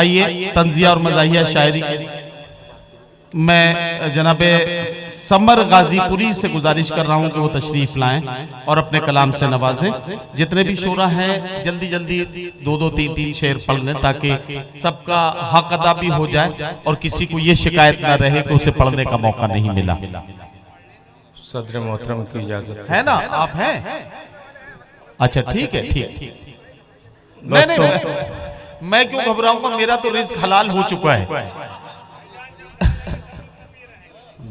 आइए तंजिया और मज़ाहिया शायरी मैं जनाबे समर गाजीपुरी से गुजारिश कर रहा हूं कि वो तशरीफ लाएं और अपने कलाम से नवाजें। जितने भी शोरा हैं जल्दी जल्दी दो दो तीन तीन शेर पढ़ लें ताकि सबका हक अदा भी हो जाए और किसी को ये शिकायत ना रहे कि उसे पढ़ने का मौका नहीं मिला। सदर मोहतरम की इजाजत है ना? आप हैं? अच्छा ठीक है, ठीक। मैं क्यों घबराऊंगा, मेरा तो रिस्क हलाल हो चुका है।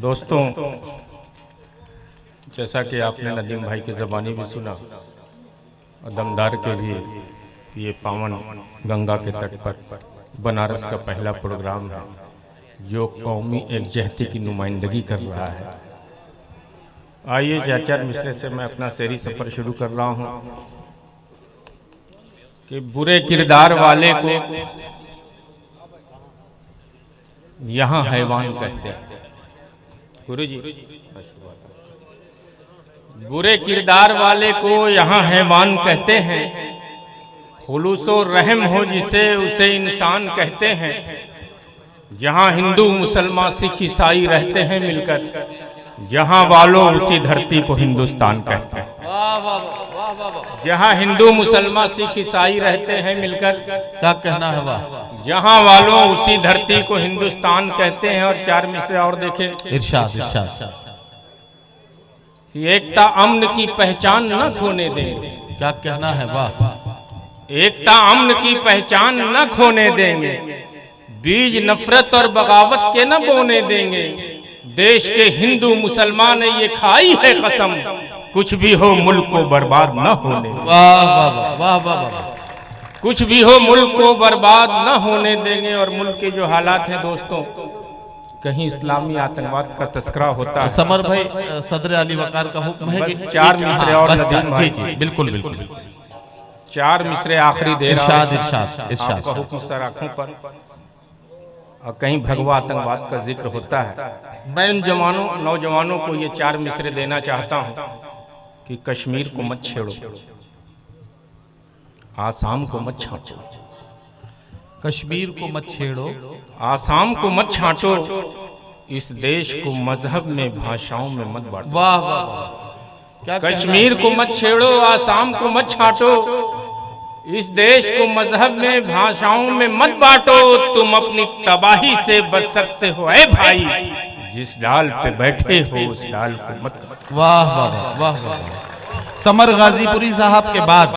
दोस्तों, जैसा कि आपने नदीम भाई की ज़बानी भी सुना और दमदार के भी, ये पावन गंगा के तट पर बनारस का पहला प्रोग्राम है जो कौमी एकजहती की नुमाइंदगी कर रहा है। आइए चाचा मिश्रे से मैं अपना शेरी सफ़र शुरू कर रहा हूँ कि बुरे किरदार वाले को यहाँ हैवान कहते हैं। गुरु जी, बुरे किरदार वाले को यहाँ हैवान कहते हैं, खुलूसो रहम हो जिसे उसे इंसान कहते हैं। जहाँ हिंदू मुसलमान सिख ईसाई रहते हैं मिलकर, जहाँ वालों उसी धरती को हिंदुस्तान कहते हैं। जहाँ हिंदू मुसलमान सिख ईसाई रहते हैं मिलकर, क्या कहना है वाह, जहाँ वालों उसी धरती को हिंदुस्तान कहते हैं। और चार मिसरे और देखें, इरशाद कि एकता अमन की पहचान न खोने देंगे। क्या कहना है वाह, एकता अमन की पहचान न खोने देंगे, बीज नफरत और बगावत के न बोने देंगे। देश के हिंदू मुसलमान ने ये खाई है कसम, कुछ भी हो मुल्क को बर्बाद न होने। वाह वाह वाह वाह, कुछ भी हो मुल्क को बर्बाद न होने देंगे। और मुल्क के जो हालात हैं दोस्तों, कहीं इस्लामी आतंकवाद का तस्करा होता है। समर भाई, सदर अली वकार का हुक्म है कि चार मिसरे और जी बिल्कुल बिल्कुल, चार मिसरे आखिरी दे रहा हूं। इरशाद का हुक्म सर आंखों पर, और कहीं भगवा आतंकवाद का जिक्र होता है। मैं उन नौजवानों को ये चार मिसरे देना चाहता हूं कि कश्मीर को मत छेड़ो, आसाम को मत छांटो। कश्मीर को मत छेड़ो, आसाम को मत छांटो, इस देश को मजहब में भाषाओं में मत बांटो। वाह वाह, कश्मीर को मत छेड़ो, आसाम को मत छांटो, इस देश को मजहब में भाषाओं में मत बांटो। तुम अपनी तबाही से बच सकते हो ऐ भाई, जिस डाल पे बैठे हो उस डाल को मत काटो। वाह वाह वाह वाह। समर गाजीपुरी साहब के बाद